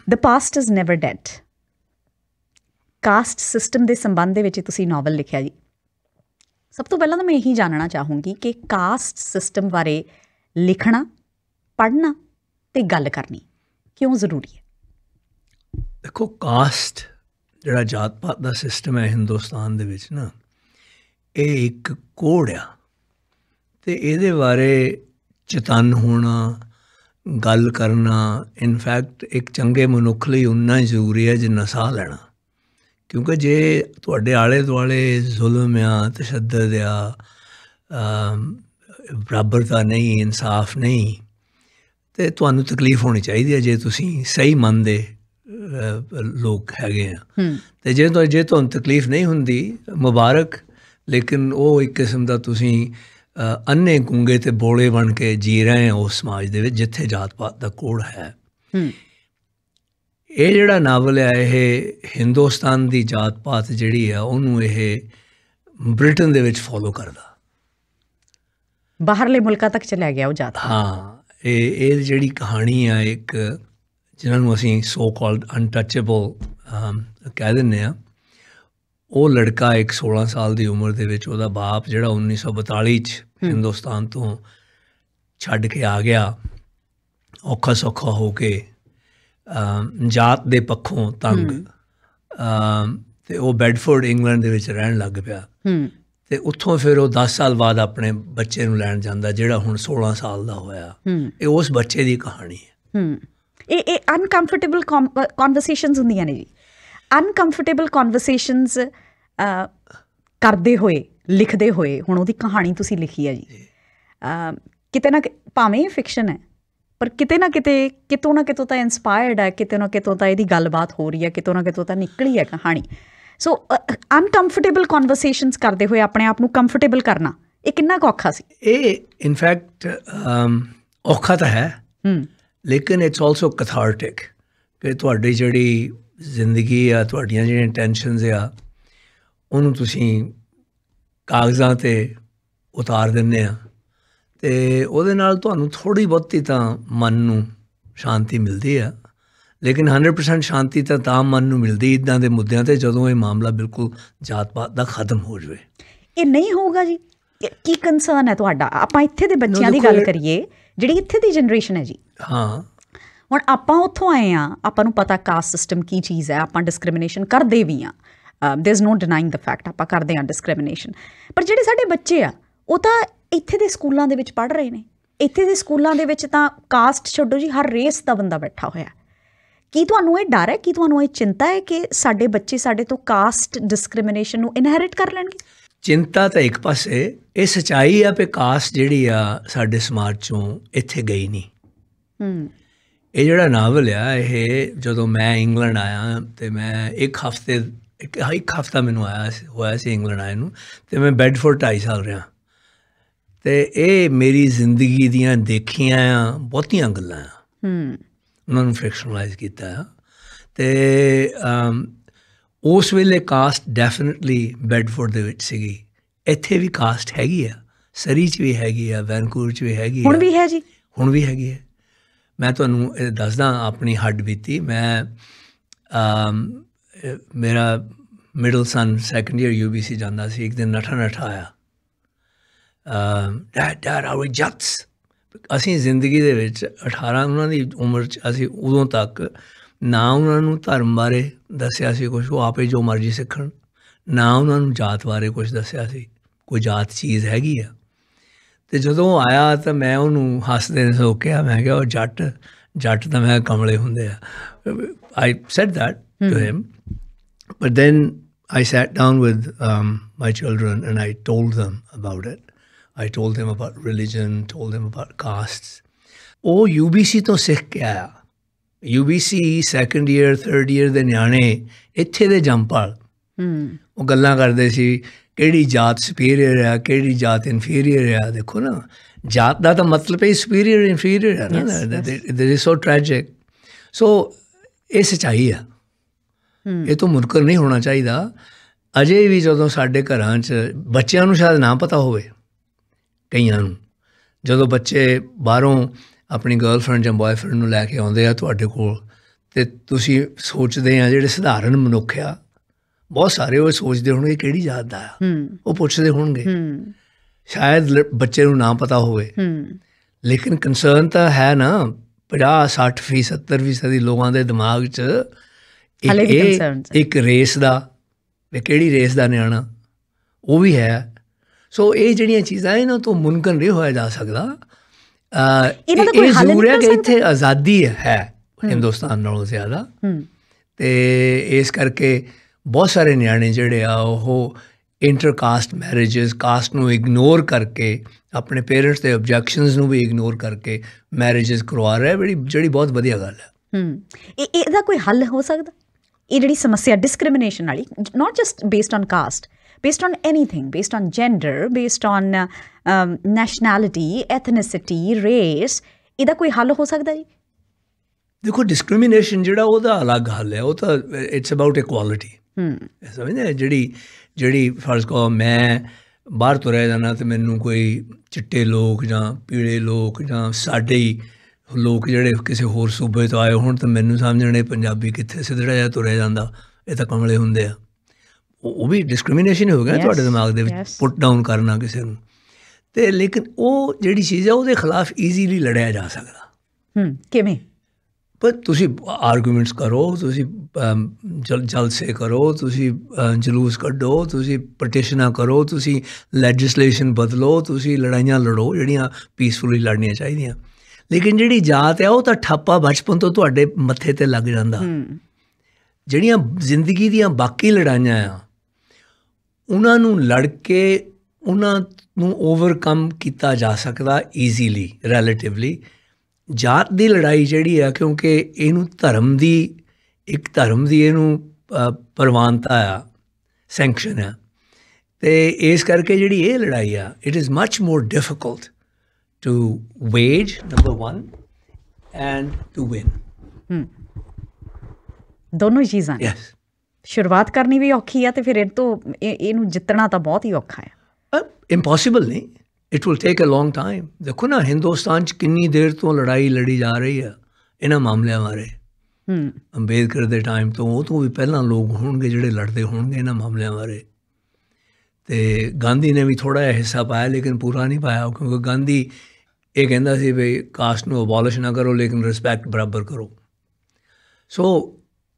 The past is never dead. Caste system ਦੇ ਸੰਬੰਧ ਦੇ ਵਿੱਚ ਤੁਸੀਂ ਨਾਵਲ ਲਿਖਿਆ ਜੀ। ਸਭ ਤੋਂ ਪਹਿਲਾਂ ਤਾਂ ਮੈਂ ਇਹੀ ਜਾਣਨਾ ਚਾਹੂੰਗੀ ਕਿ ਕਾਸਟ ਸਿਸਟਮ ਬਾਰੇ ਲਿਖਣਾ, ਪੜ੍ਹਨਾ ਅਤੇ ਗੱਲ ਕਰਨੀ ਕਿਉਂ ਜ਼ਰੂਰੀ ਹੈ? ਦੇਖੋ, ਕਾਸਟ ਜਿਹੜਾ ਜਾਤ ਪਾਤ ਦਾ ਸਿਸਟਮ ਹੈ ਹਿੰਦੁਸਤਾਨ ਦੇ ਵਿੱਚ ਨਾ, ਇਹ ਇੱਕ ਕੋਡ ਆ ਅਤੇ ਇਹਦੇ ਬਾਰੇ ਚੇਤੰਨ ਹੋਣਾ, ਗੱਲ ਕਰਨਾ ਇਨਫੈਕਟ ਇੱਕ ਚੰਗੇ ਮਨੁੱਖ ਲਈ ਓਨਾ ਹੀ ਜ਼ਰੂਰੀ ਹੈ ਜਿੰਨਾ ਸਾਹ ਲੈਣਾ। ਕਿਉਂਕਿ ਜੇ ਤੁਹਾਡੇ ਆਲੇ ਦੁਆਲੇ ਜ਼ੁਲਮ ਆ, ਤਸ਼ੱਦਦ ਆ, ਬਰਾਬਰਤਾ ਨਹੀਂ, ਇਨਸਾਫ ਨਹੀਂ, ਅਤੇ ਤੁਹਾਨੂੰ ਤਕਲੀਫ ਹੋਣੀ ਚਾਹੀਦੀ ਹੈ ਜੇ ਤੁਸੀਂ ਸਹੀ ਮਨ ਦੇ ਲੋਕ ਹੈਗੇ ਆ। ਅਤੇ ਜੇ ਤੁਹਾਨੂੰ ਤਕਲੀਫ ਨਹੀਂ ਹੁੰਦੀ, ਮੁਬਾਰਕ, ਲੇਕਿਨ ਉਹ ਇੱਕ ਕਿਸਮ ਦਾ ਤੁਸੀਂ ਅੰਨੇ ਗੂੰਗੇ ਅਤੇ ਬੋਲੇ ਬਣ ਕੇ ਜੀ ਰਹੇ ਹੋ ਉਸ ਸਮਾਜ ਦੇ ਵਿੱਚ ਜਿੱਥੇ ਜਾਤ ਪਾਤ ਦਾ ਕੋਡ ਹੈ। ਇਹ ਜਿਹੜਾ ਨਾਵਲ ਆ, ਇਹ ਹਿੰਦੁਸਤਾਨ ਦੀ ਜਾਤ ਪਾਤ ਜਿਹੜੀ ਆ ਉਹਨੂੰ ਇਹ ਬ੍ਰਿਟਨ ਦੇ ਵਿੱਚ ਫੋਲੋ ਕਰਦਾ, ਬਾਹਰਲੇ ਮੁਲਕਾਂ ਤੱਕ ਚਲਿਆ ਗਿਆ ਉਹ ਜਾਤ। ਹਾਂ, ਇਹ ਜਿਹੜੀ ਕਹਾਣੀ ਆ, ਇੱਕ ਜਿਹਨਾਂ ਨੂੰ ਅਸੀਂ ਸੋ ਕਾਲਡ ਅਨਟੱਚੇਬਲ ਕਹਿ ਦਿੰਦੇ ਹਾਂ, ਉਹ ਲੜਕਾ ਇੱਕ 16 ਸਾਲ ਦੀ ਉਮਰ ਦੇ ਵਿੱਚ, ਉਹਦਾ ਬਾਪ ਜਿਹੜਾ 1942 'ਚ ਹਿੰਦੁਸਤਾਨ ਤੋਂ ਛੱਡ ਕੇ ਆ ਗਿਆ, ਔਖਾ ਸੌਖਾ ਹੋ ਕੇ, ਜਾਤ ਦੇ ਪੱਖੋਂ ਤੰਗ, ਅਤੇ ਉਹ ਬੈਡਫੋਰਡ ਇੰਗਲੈਂਡ ਦੇ ਵਿੱਚ ਰਹਿਣ ਲੱਗ ਪਿਆ। ਅਤੇ ਉੱਥੋਂ ਫਿਰ ਉਹ 10 ਸਾਲ ਬਾਅਦ ਆਪਣੇ ਬੱਚੇ ਨੂੰ ਲੈਣ ਜਾਂਦਾ ਜਿਹੜਾ ਹੁਣ 16 ਸਾਲ ਦਾ ਹੋਇਆ। ਇਹ ਉਸ ਬੱਚੇ ਦੀ ਕਹਾਣੀ ਹੈ। ਇਹ ਅਨਕੰਫਰਟੇਬਲ ਕਨਵਰਸੇਸ਼ਨਸ ਹੁੰਦੀਆਂ ਨੇ ਜੀ। ਅਨਕੰਫਰਟੇਬਲ ਕਨਵਰਸੇਸ਼ਨਸ ਕਰਦੇ ਹੋਏ, ਲਿਖਦੇ ਹੋਏ, ਹੁਣ ਉਹਦੀ ਕਹਾਣੀ ਤੁਸੀਂ ਲਿਖੀ ਹੈ ਜੀ। ਕਿਤੇ ਨਾ ਭਾਵੇਂ ਇਹ ਫਿਕਸ਼ਨ ਹੈ, ਪਰ ਕਿਤੇ ਨਾ ਕਿਤੇ, ਕਿਤੋਂ ਨਾ ਕਿਤੋਂ ਤਾਂ ਇੰਸਪਾਇਰਡ ਹੈ, ਕਿਤੇ ਨਾ ਕਿਤੋਂ ਤਾਂ ਇਹਦੀ ਗੱਲਬਾਤ ਹੋ ਰਹੀ ਹੈ, ਕਿਤੋਂ ਨਾ ਕਿਤੋਂ ਤਾਂ ਨਿਕਲੀ ਹੈ ਕਹਾਣੀ। ਸੋ ਅਨਕੰਫਰਟੇਬਲ ਕਨਵਰਸੇਸ਼ਨਸ ਕਰਦੇ ਹੋਏ ਆਪਣੇ ਆਪ ਨੂੰ ਕੰਫਰਟੇਬਲ ਕਰਨਾ, ਇਹ ਕਿੰਨਾ ਕੁ ਔਖਾ ਸੀ? ਇਹ ਇਨਫੈਕਟ ਔਖਾ ਤਾਂ ਹੈ, ਲੇਕਿਨ ਇਟਸ ਆਲਸੋ ਕਥਾਰਟਿਕ, ਕਿ ਤੁਹਾਡੀ ਜਿਹੜੀ ਜ਼ਿੰਦਗੀ ਆ, ਤੁਹਾਡੀਆਂ ਜਿਹੜੀਆਂ ਟੈਨਸ਼ਨਸ ਆ, ਉਹਨੂੰ ਤੁਸੀਂ ਕਾਗਜ਼ਾਂ 'ਤੇ ਉਤਾਰ ਦਿੰਦੇ ਆ, ਅਤੇ ਉਹਦੇ ਨਾਲ ਤੁਹਾਨੂੰ ਥੋੜ੍ਹੀ ਬਹੁਤੀ ਤਾਂ ਮਨ ਨੂੰ ਸ਼ਾਂਤੀ ਮਿਲਦੀ ਆ। ਲੇਕਿਨ 100% ਸ਼ਾਂਤੀ ਤਾਂ ਮਨ ਨੂੰ ਮਿਲਦੀ ਇੱਦਾਂ ਦੇ ਮੁੱਦਿਆਂ 'ਤੇ ਜਦੋਂ ਇਹ ਮਾਮਲਾ ਬਿਲਕੁਲ ਜਾਤ ਪਾਤ ਦਾ ਖਤਮ ਹੋ ਜਾਵੇ। ਇਹ ਨਹੀਂ ਹੋਊਗਾ ਜੀ? ਕੀ ਕੰਸਰਨ ਹੈ ਤੁਹਾਡਾ? ਆਪਾਂ ਇੱਥੇ ਦੇ ਬੱਚਿਆਂ ਦੀ ਗੱਲ ਕਰੀਏ, ਜਿਹੜੀ ਇੱਥੇ ਦੀ ਜਨਰੇਸ਼ਨ ਹੈ ਜੀ। ਹਾਂ, ਹੁਣ ਆਪਾਂ ਉੱਥੋਂ ਆਏ ਹਾਂ, ਆਪਾਂ ਨੂੰ ਪਤਾ ਕਾਸਟ ਸਿਸਟਮ ਕੀ ਚੀਜ਼ ਹੈ, ਆਪਾਂ ਡਿਸਕ੍ਰਿਮੀਨੇਸ਼ਨ ਕਰਦੇ ਵੀ ਹਾਂ, there is no ਡਿਨਾਇੰਗ the fact, ਆਪਾਂ ਕਰਦੇ ਹਾਂ ਡਿਸਕ੍ਰਿਮੀਨੇਸ਼ਨ। ਪਰ ਜਿਹੜੇ ਸਾਡੇ ਬੱਚੇ ਆ, ਉਹ ਤਾਂ ਇੱਥੇ ਦੇ ਸਕੂਲਾਂ ਦੇ ਵਿੱਚ ਪੜ੍ਹ ਰਹੇ ਨੇ। ਇੱਥੇ ਦੇ ਸਕੂਲਾਂ ਦੇ ਵਿੱਚ ਤਾਂ ਕਾਸਟ ਛੱਡੋ ਜੀ, ਹਰ ਰੇਸ ਦਾ ਬੰਦਾ ਬੈਠਾ ਹੋਇਆ। ਕੀ ਤੁਹਾਨੂੰ ਇਹ ਡਰ ਹੈ, ਕੀ ਤੁਹਾਨੂੰ ਇਹ ਚਿੰਤਾ ਹੈ ਕਿ ਸਾਡੇ ਬੱਚੇ ਸਾਡੇ ਤੋਂ ਕਾਸਟ ਡਿਸਕ੍ਰਿਮੀਨੇਸ਼ਨ ਨੂੰ ਇਨਹੈਰਿਟ ਕਰ ਲੈਣਗੇ? ਚਿੰਤਾ ਤਾਂ ਇੱਕ ਪਾਸੇ, ਇਹ ਸੱਚਾਈ ਆ ਵੀ ਕਾਸਟ ਜਿਹੜੀ ਆ ਸਾਡੇ ਸਮਾਜ 'ਚੋਂ ਇੱਥੇ ਗਈ ਨਹੀਂ। ਇਹ ਜਿਹੜਾ ਨਾਵਲ ਆ, ਇਹ ਜਦੋਂ ਮੈਂ ਇੰਗਲੈਂਡ ਆਇਆ ਅਤੇ ਮੈਂ ਇੱਕ ਹਫ਼ਤਾ ਮੈਨੂੰ ਹੋਇਆ ਸੀ ਇੰਗਲੈਂਡ ਆਏ ਨੂੰ, ਅਤੇ ਮੈਂ ਬੈਡਫੋਰਡ 2.5 ਸਾਲ ਰਿਹਾ। ਅਤੇ ਇਹ ਮੇਰੀ ਜ਼ਿੰਦਗੀ ਦੀਆਂ ਦੇਖੀਆਂ ਆ ਬਹੁਤੀਆਂ ਗੱਲਾਂ ਆ, ਉਹਨਾਂ ਨੂੰ ਫਿਕਸ਼ਨਲਾਈਜ਼ ਕੀਤਾ ਆ। ਅਤੇ ਉਸ ਵੇਲੇ ਕਾਸਟ ਡੈਫੀਨਿਟਲੀ ਬੈਡਫੋਰਡ ਦੇ ਵਿੱਚ ਸੀਗੀ। ਇੱਥੇ ਵੀ ਕਾਸਟ ਹੈਗੀ ਆ, ਸਰੀ 'ਚ ਵੀ ਹੈਗੀ ਆ, ਵੈਨਕੂਵਰ 'ਚ ਵੀ ਹੈਗੀ ਆ, ਹੁਣ ਵੀ ਹੈ ਜੀ, ਹੁਣ ਵੀ ਹੈਗੀ ਹੈ। ਮੈਂ ਤੁਹਾਨੂੰ ਇਹ ਦੱਸਦਾ ਆਪਣੀ ਹੱਡ ਬੀਤੀ। ਮੈਂ ਮੇਰਾ ਮਿਡਲ ਸਨ 2nd ਈਅਰ UBC ਜਾਂਦਾ ਸੀ, ਇੱਕ ਦਿਨ ਨੱਠਾ ਆਇਆ, ਡੈਡ ਆਰ ਵੀ ਜੱਟਸ। ਅਸੀਂ ਜ਼ਿੰਦਗੀ ਦੇ ਵਿੱਚ 18 ਉਹਨਾਂ ਦੀ ਉਮਰ 'ਚ, ਅਸੀਂ ਉਦੋਂ ਤੱਕ ਨਾ ਉਹਨਾਂ ਨੂੰ ਧਰਮ ਬਾਰੇ ਦੱਸਿਆ ਸੀ ਕੁਛ, ਉਹ ਆਪੇ ਜੋ ਮਰਜ਼ੀ ਸਿੱਖਣ, ਨਾ ਉਹਨਾਂ ਨੂੰ ਜਾਤ ਬਾਰੇ ਕੁਛ ਦੱਸਿਆ ਸੀ, ਕੋਈ ਜਾਤ ਚੀਜ਼ ਹੈਗੀ ਆ। ਅਤੇ ਜਦੋਂ ਉਹ ਆਇਆ ਤਾਂ ਮੈਂ ਉਹਨੂੰ ਹੱਸਦੇ ਸੋਕਿਆ, ਮੈਂ ਕਿਹਾ ਉਹ ਜੱਟ ਤਾਂ ਮੈਂ ਕਮਲੇ ਹੁੰਦੇ ਆ। I said that to him, but then I sat down with my children and I told them about it. I told them about religion, told them about castes. ਉਹ UBC ਤੋਂ ਸਿੱਖ ਕੇ ਆਇਆ। UBC 2nd year 3rd year ਦੇ ਨਿਆਣੇ ਇੱਥੇ ਦੇ ਜੰਪਾਲ, ਉਹ ਗੱਲਾਂ ਕਰਦੇ ਸੀ ਕਿਹੜੀ ਜਾਤ ਸੁਪੀਰੀਅਰ ਆ, ਕਿਹੜੀ ਜਾਤ ਇਨਫੀਰੀਅਰ ਆ। ਦੇਖੋ ਨਾ, ਜਾਤ ਦਾ ਤਾਂ ਮਤਲਬ ਹੈ ਸੁਪੀਰੀਅਰ ਇਨਫੀਰੀਅਰ ਹੈ ਨਾ, ਦਿਸ ਇਜ਼ ਸੋ ਟ੍ਰੈਜਿਕ। ਸੋ ਇਹ ਸੱਚਾਈ ਆ, ਇਹ ਤੋਂ ਮੁਨਕਰ ਨਹੀਂ ਹੋਣਾ ਚਾਹੀਦਾ। ਅਜੇ ਵੀ ਜਦੋਂ ਸਾਡੇ ਘਰਾਂ 'ਚ ਬੱਚਿਆਂ ਨੂੰ ਸ਼ਾਇਦ ਨਾ ਪਤਾ ਹੋਵੇ, ਕਈਆਂ ਨੂੰ, ਜਦੋਂ ਬੱਚੇ ਬਾਹਰੋਂ ਆਪਣੀ ਗਰਲਫਰੈਂਡ ਜਾਂ ਬॉयਫ੍ਰੈਂਡ ਨੂੰ ਲੈ ਕੇ ਆਉਂਦੇ ਆ ਤੁਹਾਡੇ ਕੋਲ, ਅਤੇ ਤੁਸੀਂ ਸੋਚਦੇ ਆ ਜਿਹੜੇ ਸਧਾਰਨ ਮਨੁੱਖ ਆ ਬਹੁਤ ਸਾਰੇ ਉਹ ਸੋਚਦੇ ਹੋਣਗੇ ਕਿਹੜੀ ਜਾਤ ਦਾ ਆ, ਉਹ ਪੁੱਛਦੇ ਹੋਣਗੇ, ਸ਼ਾਇਦ ਬੱਚੇ ਨੂੰ ਨਾ ਪਤਾ ਹੋਵੇ, ਲੇਕਿਨ ਕੰਸਰਨ ਤਾਂ ਹੈ ਨਾ 50-60% 70% ਲੋਕਾਂ ਦੇ ਦਿਮਾਗ 'ਚ ਇੱਕ ਰੇਸ ਦਾ, ਕਿਹੜੀ ਰੇਸ ਦਾ ਨਿਆਣਾ ਉਹ ਵੀ ਹੈ। ਸੋ ਇਹ ਜਿਹੜੀਆਂ ਚੀਜ਼ਾਂ ਇਹਨਾਂ ਤੋਂ ਮੁਮਕਿਨ ਨਹੀਂ ਹੋਇਆ ਜਾ ਸਕਦਾ। ਇਹ ਜ਼ਰੂਰ ਹੈ ਕਿ ਇੱਥੇ ਆਜ਼ਾਦੀ ਹੈ ਹਿੰਦੁਸਤਾਨ ਨਾਲੋਂ ਜ਼ਿਆਦਾ, ਅਤੇ ਇਸ ਕਰਕੇ ਬਹੁਤ ਸਾਰੇ ਨਿਆਣੇ ਜਿਹੜੇ ਆ ਉਹ ਇੰਟਰਕਾਸਟ ਮੈਰਿਜਸ, ਕਾਸਟ ਨੂੰ ਇਗਨੋਰ ਕਰਕੇ, ਆਪਣੇ ਪੇਰੈਂਟਸ ਦੇ ਓਬਜੈਕਸ਼ਨਸ ਨੂੰ ਵੀ ਇਗਨੋਰ ਕਰਕੇ ਮੈਰਿਜਸ ਕਰਵਾ ਰਿਹਾ, ਜਿਹੜੀ ਬਹੁਤ ਵਧੀਆ ਗੱਲ ਹੈ। ਇਹਦਾ ਕੋਈ ਹੱਲ ਹੋ ਸਕਦਾ? ਇਹ ਜਿਹੜੀ ਸਮੱਸਿਆ ਡਿਸਕ੍ਰਿਮੀਨੇਸ਼ਨ ਵਾਲੀ, not just based on caste, based on anything, based on gender, based on nationality, ethnicity, race, ਇਹਦਾ ਕੋਈ ਹੱਲ ਹੋ ਸਕਦਾ ਜੀ? ਦੇਖੋ ਡਿਸਕ੍ਰਿਮੀਨੇਸ਼ਨ ਜਿਹੜਾ ਉਹਦਾ ਅਲੱਗ ਹੱਲ ਹੈ, ਉਹ ਤਾਂ ਇਟਸ ਅਬਾਊਟ ਇਕੁਆਲਿਟੀ। ਸਮਝਦੇ ਜਿਹੜੀ ਫਰਜ਼ ਕਰੋ ਮੈਂ ਬਾਹਰ ਤੁਰਿਆ ਜਾਂਦਾ ਅਤੇ ਮੈਨੂੰ ਕੋਈ ਚਿੱਟੇ ਲੋਕ ਜਾਂ ਪੀਲੇ ਲੋਕ ਜਾਂ ਸਾਡੇ ਹੀ ਲੋਕ ਜਿਹੜੇ ਕਿਸੇ ਹੋਰ ਸੂਬੇ ਤੋਂ ਆਏ ਹੋਣ ਤਾਂ ਮੈਨੂੰ ਸਮਝਣੇ ਪੰਜਾਬੀ ਕਿੱਥੇ ਸਿੱਧੜਾ ਜਿਹਾ ਤੁਰਿਆ ਜਾਂਦਾ, ਇਹ ਤਾਂ ਕਮਲੇ ਹੁੰਦੇ ਆ, ਉਹ ਵੀ ਡਿਸਕ੍ਰਿਮੀਨੇਸ਼ਨ ਹੋ ਗਿਆ ਤੁਹਾਡੇ ਦਿਮਾਗ ਦੇ ਵਿੱਚ, ਪੁੱਟ ਡਾਊਨ ਕਰਨਾ ਕਿਸੇ ਨੂੰ। ਅਤੇ ਲੇਕਿਨ ਉਹ ਜਿਹੜੀ ਚੀਜ਼ ਹੈ ਉਹਦੇ ਖਿਲਾਫ ਈਜ਼ੀਲੀ ਲੜਿਆ ਜਾ ਸਕਦਾ। ਕਿਵੇਂ? ਪਰ ਤੁਸੀਂ ਆਰਗੂਮੈਂਟਸ ਕਰੋ, ਤੁਸੀਂ ਜਲਸੇ ਕਰੋ, ਤੁਸੀਂ ਜਲੂਸ ਕੱਢੋ, ਤੁਸੀਂ ਪਟੀਸ਼ਨਾਂ ਕਰੋ, ਤੁਸੀਂ ਲੈਜਿਸਲੇਸ਼ਨ ਬਦਲੋ, ਤੁਸੀਂ ਲੜਾਈਆਂ ਲੜੋ ਜਿਹੜੀਆਂ ਪੀਸਫੁਲੀ ਲੜਨੀਆਂ ਚਾਹੀਦੀਆਂ। ਲੇਕਿਨ ਜਿਹੜੀ ਜਾਤ ਹੈ ਉਹ ਤਾਂ ਠਾਪਾ ਬਚਪਨ ਤੋਂ ਤੁਹਾਡੇ ਮੱਥੇ 'ਤੇ ਲੱਗ ਜਾਂਦਾ। ਜਿਹੜੀਆਂ ਜ਼ਿੰਦਗੀ ਦੀਆਂ ਬਾਕੀ ਲੜਾਈਆਂ ਆ ਉਹਨਾਂ ਨੂੰ ਲੜ ਕੇ ਉਹਨਾਂ ਨੂੰ ਓਵਰਕਮ ਕੀਤਾ ਜਾ ਸਕਦਾ ਈਜ਼ੀਲੀ ਰਿਲੇਟਿਵਲੀ। ਜਾਤ ਦੀ ਲੜਾਈ ਜਿਹੜੀ ਆ, ਕਿਉਂਕਿ ਇਹਨੂੰ ਧਰਮ ਦੀ ਇਹਨੂੰ ਪ੍ਰਵਾਨਤਾ ਆ, ਸੈਂਕਸ਼ਨ ਆ, ਅਤੇ ਇਸ ਕਰਕੇ ਜਿਹੜੀ ਇਹ ਲੜਾਈ ਆ it is much more difficult to wage, number 1, and to win. ਦੋਨੋਂ ਚੀਜ਼ਾਂ। ਯੈਸ, ਸ਼ੁਰੂਆਤ ਕਰਨੀ ਵੀ ਔਖੀ ਆ ਅਤੇ ਫਿਰ ਇਹਨੂੰ ਜਿੱਤਣਾ ਤਾਂ ਬਹੁਤ ਹੀ ਔਖਾ ਹੈ। ਇੰਪੋਸੀਬਲ ਨਹੀਂ, it will take a long time. ਦੇਖੋ ਨਾ ਹਿੰਦੁਸਤਾਨ 'ਚ ਕਿੰਨੀ ਦੇਰ ਤੋਂ ਲੜਾਈ ਲੜੀ ਜਾ ਰਹੀ ਆ ਇਹਨਾਂ ਮਾਮਲਿਆਂ ਬਾਰੇ। ਅੰਬੇਦਕਰ ਦੇ ਟਾਈਮ ਤੋਂ, ਉਹ ਤੋਂ ਵੀ ਪਹਿਲਾਂ ਲੋਕ ਹੋਣਗੇ ਜਿਹੜੇ ਲੜਦੇ ਹੋਣਗੇ ਇਹਨਾਂ ਮਾਮਲਿਆਂ ਬਾਰੇ। ਅਤੇ ਗਾਂਧੀ ਨੇ ਵੀ ਥੋੜ੍ਹਾ ਜਿਹਾ ਹਿੱਸਾ ਪਾਇਆ ਲੇਕਿਨ ਪੂਰਾ ਨਹੀਂ ਪਾਇਆ, ਕਿਉਂਕਿ ਗਾਂਧੀ ਇਹ ਕਹਿੰਦਾ ਸੀ ਵੀ ਕਾਸਟ ਨੂੰ ਅਬੋਲਿਸ਼ ਨਾ ਕਰੋ ਲੇਕਿਨ ਰਿਸਪੈਕਟ ਬਰਾਬਰ ਕਰੋ। ਸੋ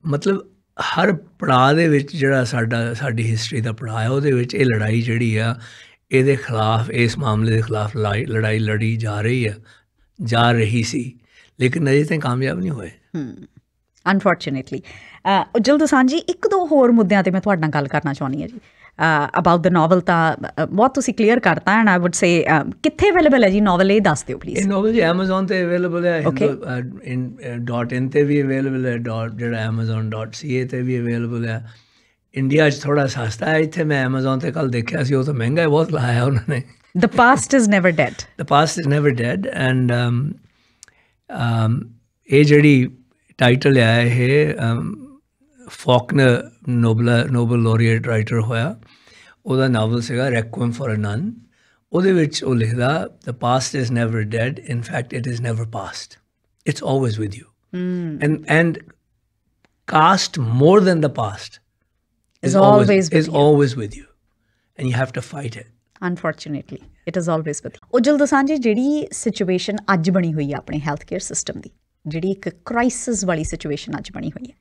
ਮਤਲਬ ਹਰ ਪੜਾਅ ਦੇ ਵਿੱਚ ਜਿਹੜਾ ਸਾਡੀ ਹਿਸਟਰੀ ਦਾ ਪੜਾਅ ਹੈ ਉਹਦੇ ਵਿੱਚ ਇਹ ਲੜਾਈ ਜਿਹੜੀ ਆ ਇਹਦੇ ਖਿਲਾਫ, ਇਸ ਮਾਮਲੇ ਦੇ ਖਿਲਾਫ ਲੜਾਈ ਲੜੀ ਜਾ ਰਹੀ ਸੀ, ਲੇਕਿਨ ਅਜੇ ਤਾਈਂ ਕਾਮਯਾਬ ਨਹੀਂ ਹੋਏ ਅਨਫੋਰਚੂਨੇਟਲੀ। ਉੱਜਲ ਦੋਸਾਂਝ ਜੀ, ਇੱਕ ਦੋ ਹੋਰ ਮੁੱਦਿਆਂ 'ਤੇ ਮੈਂ ਤੁਹਾਡੇ ਨਾਲ ਗੱਲ ਕਰਨਾ ਚਾਹੁੰਦੀ ਹਾਂ ਜੀ। ਅਬਾਊਟ ਦ ਨਾਵਲ ਤਾਂ ਬਹੁਤ ਤੁਸੀਂ ਕਲੀਅਰ ਕਰਤਾ, ਐਂਡ ਆਈ ਵੁੱਡ ਸੇ ਕਿੱਥੇ ਅਵੇਲੇਬਲ ਹੈ ਜੀ ਨਾਵਲ, ਇਹ ਦੱਸ ਦਿਓ ਪਲੀਜ਼। ਇਹ ਨਾਵਲ ਜੀ ਐਮਾਜ਼ੋਨ 'ਤੇ ਅਵੇਲੇਬਲ ਹੈ, .in 'ਤੇ ਵੀ ਅਵੇਲੇਬਲ ਹੈ, ਜਿਹੜਾ amazon.ca 'ਤੇ ਵੀ ਅਵੇਲੇਬਲ ਹੈ। ਇੰਡੀਆ 'ਚ ਥੋੜ੍ਹਾ ਸਸਤਾ ਹੈ, ਇੱਥੇ ਮੈਂ ਐਮਾਜ਼ੋਨ 'ਤੇ ਕੱਲ੍ਹ ਦੇਖਿਆ ਸੀ ਉਹ ਤਾਂ ਮਹਿੰਗਾ ਬਹੁਤ ਲਾਇਆ ਉਹਨਾਂ ਨੇ। The past is never dead. The past is never dead, and ਇਹ ਜਿਹੜੀ ਟਾਈਟਲ ਹੈ ਇਹ ਫੋਕਨਰ ਨੋਬਲ ਲੋਰੀਏਟ ਰਾਈਟਰ ਹੋਇਆ, ਉਹਦਾ ਨਾਵਲ ਸੀਗਾ ਰੈਕੁਇਮ ਫॉर ਅ ਨਨ। ਉਹਦੇ ਵਿੱਚ ਉਹ ਲਿਖਦਾ the past is never dead, in fact it is never past, it's always with you, and cost more than the past is always with you, and you have to fight it. Unfortunately, it is always with you. Ujjal Dosanjh ji, ਜਿਹੜੀ situation ਅੱਜ ਬਣੀ ਹੋਈ ਹੈ ਆਪਣੇ health care system ਦੀ, ਜਿਹੜੀ ਇੱਕ crisis ਵਾਲੀ situation ਅੱਜ ਬਣੀ ਹੋਈ ਹੈ,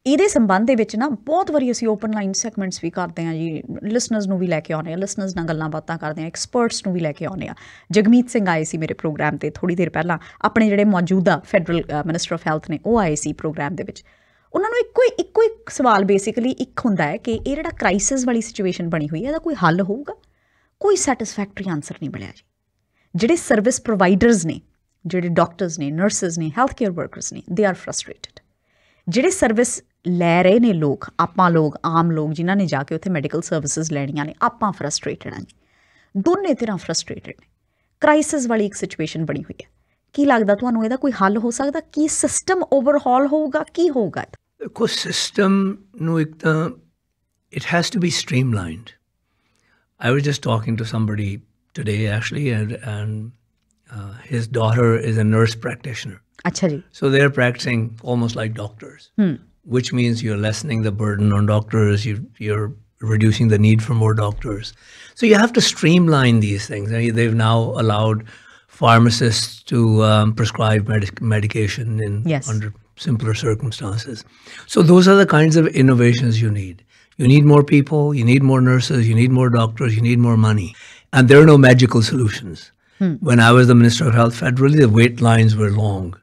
ਇਹਦੇ ਸੰਬੰਧ ਦੇ ਵਿੱਚ ਨਾ ਬਹੁਤ ਵਾਰੀ ਅਸੀਂ ਓਪਨ ਲਾਈਨ ਸੈਗਮੈਂਟਸ ਵੀ ਕਰਦੇ ਹਾਂ ਜੀ, ਲਿਸਨਰਸ ਨੂੰ ਵੀ ਲੈ ਕੇ ਆਉਂਦੇ ਹਾਂ, ਲਿਸਨਰਸ ਨਾਲ ਗੱਲਾਂ ਬਾਤਾਂ ਕਰਦੇ ਹਾਂ, ਐਕਸਪਰਟਸ ਨੂੰ ਵੀ ਲੈ ਕੇ ਆਉਂਦੇ ਹਾਂ। ਜਗਮੀਤ ਸਿੰਘ ਆਏ ਸੀ ਮੇਰੇ ਪ੍ਰੋਗਰਾਮ 'ਤੇ ਥੋੜ੍ਹੀ ਦੇਰ ਪਹਿਲਾਂ, ਆਪਣੇ ਜਿਹੜੇ ਮੌਜੂਦਾ ਫੈਡਰਲ ਮਿਨਿਸਟਰ ਆਫ ਹੈਲਥ ਨੇ ਉਹ ਆਏ ਸੀ ਪ੍ਰੋਗਰਾਮ ਦੇ ਵਿੱਚ। ਉਹਨਾਂ ਨੂੰ ਇੱਕੋ ਇੱਕ ਸਵਾਲ ਬੇਸਿਕਲੀ ਇੱਕ ਹੁੰਦਾ ਹੈ ਕਿ ਇਹ ਜਿਹੜਾ ਕ੍ਰਾਈਸਿਸ ਵਾਲੀ ਸਿਚੁਏਸ਼ਨ ਬਣੀ ਹੋਈ ਹੈ ਇਹਦਾ ਕੋਈ ਹੱਲ ਹੋਊਗਾ? ਕੋਈ ਸੈਟਿਸਫੈਕਟਰੀ ਆਨਸਰ ਨਹੀਂ ਮਿਲਿਆ ਜੀ। ਜਿਹੜੇ ਸਰਵਿਸ ਪ੍ਰੋਵਾਈਡਰਸ ਨੇ, ਜਿਹੜੇ ਡਾਕਟਰਸ ਨੇ, ਨਰਸਿਸ ਨੇ, ਹੈਲਥ ਕੇਅਰ ਵਰਕਰਸ ਨੇ, ਦੇ ਆਰ ਫਰਸਟ੍ਰੇਟਡ। ਜਿਹੜੇ ਸਰਵਿਸ ਲੈ ਰਹੇ ਨੇ ਲੋਕ, ਆਪਾਂ ਲੋਕ, ਆਮ ਲੋਕ ਜਿਨ੍ਹਾਂ ਨੇ ਜਾ ਕੇ ਉੱਥੇ ਮੈਡੀਕਲ ਸਰਵਿਸਿਜ਼ ਲੈਣੀਆਂ ਨੇ, ਆਪਾਂ ਫਰਸਟ੍ਰੇਟਡ ਹਾਂ ਜੀ। ਦੋਨੇ ਤਰ੍ਹਾਂ ਫਰਸਟ੍ਰੇਟਡ ਨੇ। ਕ੍ਰਾਈਸਿਸ ਵਾਲੀ ਇੱਕ ਸਿਚੁਏਸ਼ਨ ਬਣੀ ਹੋਈ ਹੈ। ਕੀ ਲੱਗਦਾ ਤੁਹਾਨੂੰ ਇਹਦਾ ਕੋਈ ਹੱਲ ਹੋ ਸਕਦਾ? ਕੀ ਸਿਸਟਮ ਓਵਰਹੌਲ ਹੋਊਗਾ? ਕੀ ਹੋਊਗਾ? ਦੇਖੋ ਸਿਸਟਮ ਨੂੰ ਇੱਕ ਤਾਂ it has to be streamlined. I was just talking to somebody today actually, and his daughter is a nurse practitioner. अच्छा जी. So they're practicing almost like doctors, which means you're lessening the burden on doctors. You're reducing the need for more doctors. So you have to streamline these things. I mean, they've now allowed pharmacists to prescribe medication under simpler circumstances. So those are the kinds of innovations you need. You need more people, you need more nurses, you need more doctors, you need more money. And there are no magical solutions. When I was the Minister of Health federally, the wait lines were long.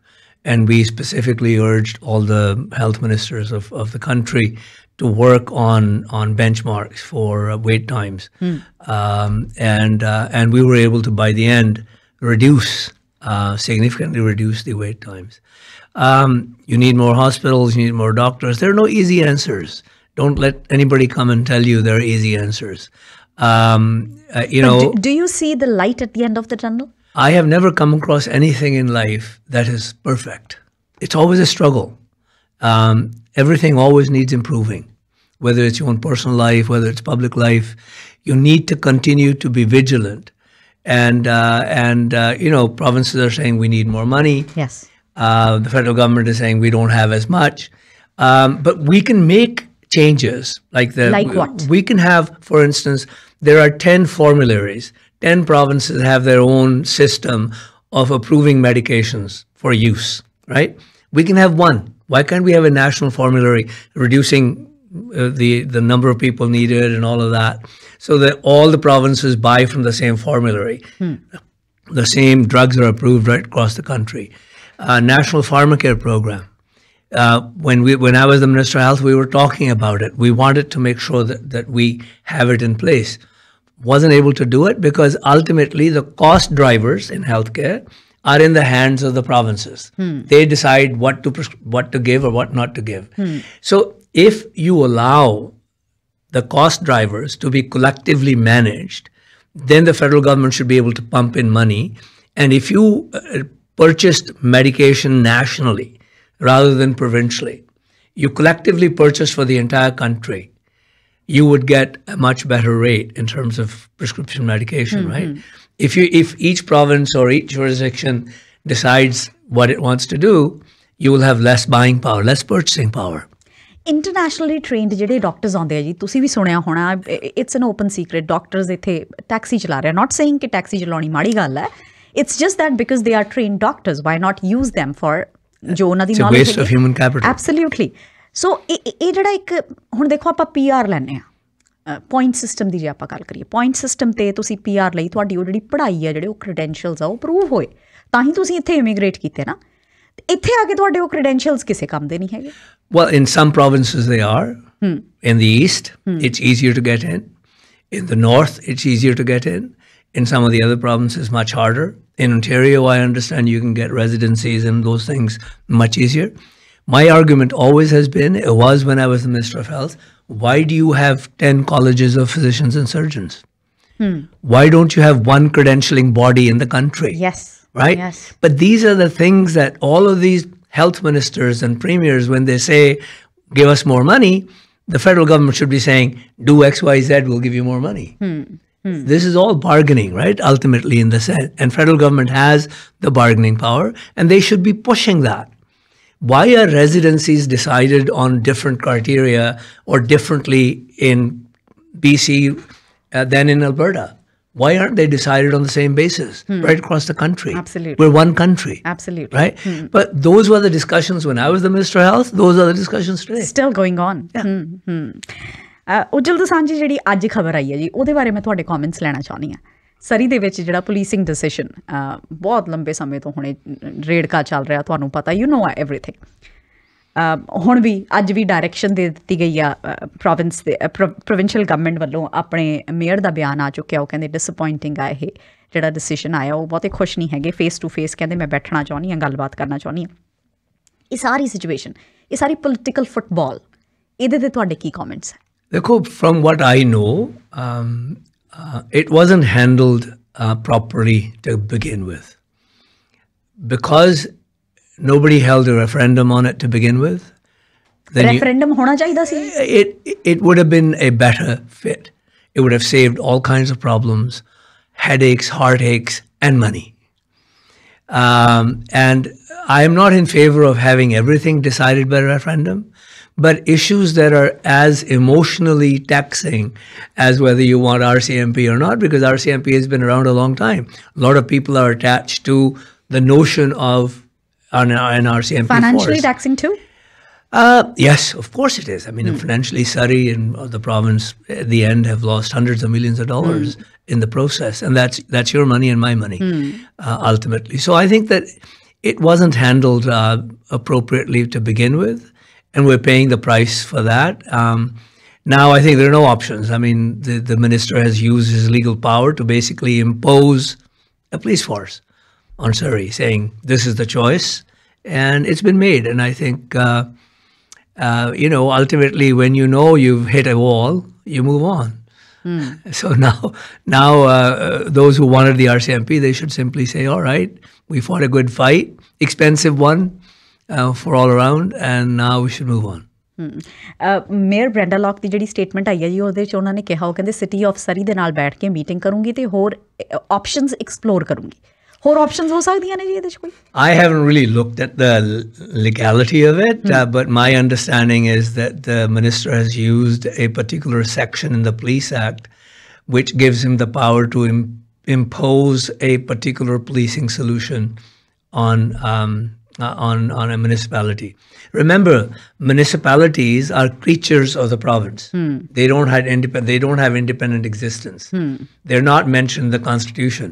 And we specifically urged all the health ministers of the country to work on benchmarks for wait times. And we were able to, by the end, significantly reduce the wait times. You need more hospitals, you need more doctors. There are no easy answers. Don't let anybody come and tell you there are easy answers. Do you see the light at the end of the tunnel? I have never come across anything in life that is perfect. It's always a struggle. Everything always needs improving, whether it's your own personal life, whether it's public life. You need to continue to be vigilant. And provinces are saying we need more money. Yes. The federal government is saying we don't have as much. But we can make changes. Like what? We can have, for instance, there are 10 formularies. 10 provinces have their own system of approving medications for use, right? We can have one. Why can't we have a national formulary reducing the number of people needed and all of that, so that all the provinces buy from the same formulary? The same drugs are approved right across the country. National Pharmacare program. When I was the Minister of Health, we were talking about it. We wanted to make sure that we have it in place. Wasn't able to do it because ultimately the cost drivers in healthcare are in the hands of the provinces. They decide what to give or what not to give. So if you allow the cost drivers to be collectively managed, then the federal government should be able to pump in money. And if you purchased medication nationally rather than provincially, you collectively purchased for the entire country, you would get a much better rate in terms of prescription medication, right? If each province or each jurisdiction decides what it wants to do, you will have less buying power, less purchasing power. Internationally trained ਜਿਹੜੇ doctors ਆਉਂਦੇ ਆ ਜੀ, ਤੁਸੀਂ ਵੀ ਸੁਣਿਆ ਹੋਣਾ, it's N open secret, doctors ਇੱਥੇ taxi ਚਲਾ ਰਹੇ, ਨਾਟ ਸੇਇੰਗ ਕਿ ਟੈਕਸੀ ਚਲਾਉਣੀ ਮਾੜੀ ਗੱਲ ਹੈ, it's just that because they are trained doctors, why not use them for ਜੋ ਉਹਨਾਂ ਦੀ ਨੌਲੇਜ ਹੈ। It's a waste of human capital. Absolutely. So ਇਹ ਜਿਹੜਾ ਇੱਕ ਹੁਣ ਦੇਖੋ ਆਪਾਂ PR ਲੈਂਦੇ ਹਾਂ, ਪੁਆਇੰਟ ਸਿਸਟਮ ਦੀ ਜੇ ਆਪਾਂ ਗੱਲ ਕਰੀਏ, ਪੁਆਇੰਟ ਸਿਸਟਮ 'ਤੇ ਤੁਸੀਂ PR ਲਈ ਤੁਹਾਡੀ ਉਹ ਜਿਹੜੀ ਪੜ੍ਹਾਈ ਆ, ਜਿਹੜੇ ਉਹ ਕ੍ਰੈਡੈਂਸ਼ੀਅਲਸ ਆ, ਉਹ ਪ੍ਰੂਵ ਹੋਏ ਤਾਂ ਹੀ ਤੁਸੀਂ ਇੱਥੇ ਇਮੀਗ੍ਰੇਟ ਕੀਤੇ ਨਾ। ਇੱਥੇ ਆ ਕੇ ਤੁਹਾਡੇ ਉਹ ਕ੍ਰੈਡੈਂਸ਼ੀਅਲਸ ਕਿਸੇ ਕੰਮ ਦੇ ਨਹੀਂ ਹੈਗੇ। Well, in some provinces they are. In the east, it's easier to get in. In the north, it's easier to get in. In some of the other provinces, much harder. In Ontario, I understand you can get residencies and those things much easier. My argument always has been, it was when I was the Minister of Health, why do you have 10 colleges of physicians and surgeons? Why don't you have one credentialing body in the country? Yes. Right? Yes. But these are the things that all of these health ministers and premiers, when they say, give us more money, the federal government should be saying, do X, Y, Z, we'll give you more money. This is all bargaining, right? Ultimately in the Senate. And federal government has the bargaining power and they should be pushing that. Why are residencies decided on different criteria or differently in BC than in Alberta? Why aren't they decided on the same basis right across the country? Absolutely. We're one country. Absolutely. Right? But those were the discussions when I was the Minister of Health. Those are the discussions today. Still going on. Ujjal Dosanjh ਜੀ ਜਿਹੜੀ ਅੱਜ ਖਬਰ ਆਈ ਹੈ ਜੀ, ਉਹਦੇ ਬਾਰੇ ਮੈਂ ਤੁਹਾਡੇ ਕਮੈਂਟਸ ਲੈਣਾ ਚਾਹੁੰਦੀ ਹਾਂ। ਸਰੀ ਦੇ ਵਿੱਚ ਜਿਹੜਾ ਪੁਲਿਸਿੰਗ ਡਿਸੀਸ਼ਨ ਬਹੁਤ ਲੰਬੇ ਸਮੇਂ ਤੋਂ ਹੁਣੇ ਰੇੜਕਾ ਚੱਲ ਰਿਹਾ, ਤੁਹਾਨੂੰ ਪਤਾ, ਯੂ ਨੋ ਐਵਰੀਥਿੰਗ। ਹੁਣ ਵੀ ਅੱਜ ਵੀ ਡਾਇਰੈਕਸ਼ਨ ਦੇ ਦਿੱਤੀ ਗਈ ਆ ਪ੍ਰੋਵਿੰਸ ਦੇ ਪ੍ਰੋਵਿੰਸ਼ੀਅਲ ਗਵਰਨਮੈਂਟ ਵੱਲੋਂ। ਆਪਣੇ ਮੇਅਰ ਦਾ ਬਿਆਨ ਆ ਚੁੱਕਿਆ, ਉਹ ਕਹਿੰਦੇ ਡਿਸਅਪੋਇੰਟਿੰਗ ਆ ਇਹ ਜਿਹੜਾ ਡਿਸੀਸ਼ਨ ਆਇਆ, ਉਹ ਬਹੁਤੇ ਖੁਸ਼ ਨਹੀਂ ਹੈਗੇ। ਫੇਸ ਟੂ ਫੇਸ ਕਹਿੰਦੇ ਮੈਂ ਬੈਠਣਾ ਚਾਹੁੰਦੀ ਹਾਂ, ਗੱਲਬਾਤ ਕਰਨਾ ਚਾਹੁੰਦੀ ਹਾਂ। ਇਹ ਸਾਰੀ ਸਿਚੁਏਸ਼ਨ, ਇਹ ਸਾਰੀ ਪੋਲੀਟੀਕਲ ਫੁੱਟਬਾਲ, ਇਹਦੇ 'ਤੇ ਤੁਹਾਡੇ ਕੀ ਕਮੈਂਟਸ ਹੈ? ਦੇਖੋ, from what I know, it wasn't handled properly to begin with. Because nobody held a referendum on it to begin with. Referendum hona chahida si. It would have been a better fit. It would have saved all kinds of problems, headaches, heartaches, and money. And I am not in favor of having everything decided by referendum, but issues that are as emotionally taxing as whether you want RCMP or not, because RCMP has been around a long time. A lot of people are attached to the notion of an RCMP Financially force. taxing too? Yes, of course it is. I mean, financially, Surrey and the province at the end have lost hundreds of millions of dollars in the process, and that's your money and my money, ultimately. So I think that it wasn't handled appropriately to begin with, and we're paying the price for that. Now I think there are no options. I mean, the minister has used his legal power to basically impose a police force on Surrey, saying this is the choice, and it's been made. And I think, ultimately, when you know you've hit a wall, you move on. So now those who wanted the RCMP, they should simply say, all right, we fought a good fight, expensive one for all around, and now we should move on. Mayor Brenda lock ਦੀ ਜਿਹੜੀ statement ਆਈ ਹੈ ਜੀ, ਉਹਦੇ 'ਚ ਉਹਨਾਂ ਨੇ ਕਿਹਾ, ਉਹ ਕਹਿੰਦੇ ਸਿਟੀ ਆਫ ਸਰੀ ਦੇ ਨਾਲ ਬੈਠ ਕੇ ਮੀਟਿੰਗ ਕਰੂੰਗੀ ਅਤੇ ਹੋਰ ਆਪਸ਼ਨਸ ਐਕਸਪਲੋਰ ਕਰੂੰਗੀ. ਹੋਰ ਆਪਸ਼ਨਸ ਹੋ ਸਕਦੀਆਂ ਨੇ ਜੀ ਇਹਦੇ 'ਚ ਕੋਈ? I haven't really looked at the legality of it, but my understanding is that the minister has used a particular section in the Police Act which gives him the power to impose a particular policing solution on a municipality. Remember, municipalities are creatures of the province. They don't have independent existence. They're not mentioned in the Constitution.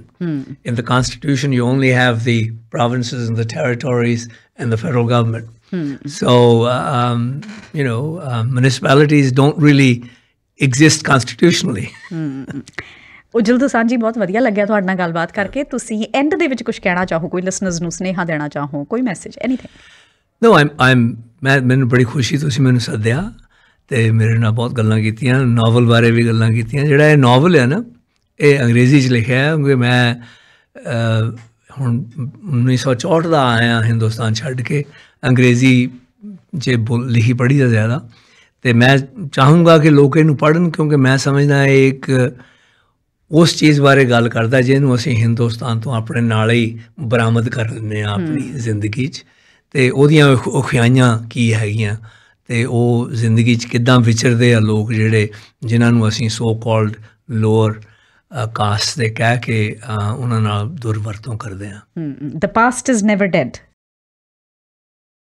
In the Constitution, you only have the provinces and the territories and the federal government. So, municipalities don't really exist constitutionally. ਉਜਲ Dosanjh ਜੀ, ਬਹੁਤ ਵਧੀਆ ਲੱਗਿਆ ਤੁਹਾਡੇ ਨਾਲ ਗੱਲਬਾਤ ਕਰਕੇ. ਤੁਸੀਂ and ਦੇ ਵਿੱਚ ਕੁਝ ਕਹਿਣਾ ਚਾਹੋ, ਕੋਈ ਲਿਸਨਰਸ ਨੂੰ ਸੁਨੇਹਾ ਦੇਣਾ ਚਾਹੋ, ਕੋਈ ਮੈਸੇਜ, ਐਨੀਥਿੰਗ? No, ਮੈਨੂੰ ਬੜੀ ਖੁਸ਼ੀ ਤੁਸੀਂ ਮੈਨੂੰ ਸੱਦਿਆ ਅਤੇ ਮੇਰੇ ਨਾਲ ਬਹੁਤ ਗੱਲਾਂ ਕੀਤੀਆਂ, ਨਾਵਲ ਬਾਰੇ ਵੀ ਗੱਲਾਂ ਕੀਤੀਆਂ. ਜਿਹੜਾ ਇਹ ਨਾਵਲ ਹੈ ਨਾ, ਇਹ ਅੰਗਰੇਜ਼ੀ 'ਚ ਲਿਖਿਆ ਹੈ, ਕਿਉਂਕਿ ਮੈਂ ਹੁਣ 1964 ਦਾ ਆਇਆ ਹਿੰਦੁਸਤਾਨ ਛੱਡ ਕੇ, ਅੰਗਰੇਜ਼ੀ 'ਚ ਲਿਖੀ ਪੜ੍ਹੀ ਦਾ ਜ਼ਿਆਦਾ, ਅਤੇ ਮੈਂ ਚਾਹੂੰਗਾ ਕਿ ਲੋਕ ਇਹਨੂੰ ਪੜ੍ਹਨ, ਕਿਉਂਕਿ ਮੈਂ ਸਮਝਦਾ ਇਹ ਇੱਕ ਉਸ ਚੀਜ਼ ਬਾਰੇ ਗੱਲ ਕਰਦਾ ਜਿਹਨੂੰ ਅਸੀਂ ਹਿੰਦੁਸਤਾਨ ਤੋਂ ਆਪਣੇ ਨਾਲ ਹੀ ਬਰਾਮਦ ਕਰ ਲੈਂਦੇ ਹਾਂ ਆਪਣੀ ਜ਼ਿੰਦਗੀ 'ਚ, ਅਤੇ ਉਹਦੀਆਂ ਔਖਿਆਈਆਂ ਕੀ ਹੈਗੀਆਂ, ਅਤੇ ਉਹ ਜ਼ਿੰਦਗੀ 'ਚ ਕਿੱਦਾਂ ਵਿਚਰਦੇ ਆ ਲੋਕ ਜਿਹੜੇ ਜਿਨ੍ਹਾਂ ਨੂੰ ਅਸੀਂ ਸੋ ਕਾਲਡ ਲੋਅਰ ਕਾਸਟ ਦੇ ਕਹਿ ਕੇ ਉਹਨਾਂ ਨਾਲ ਦੁਰਵਰਤੋਂ ਕਰਦੇ ਹਾਂ. The past is never dead.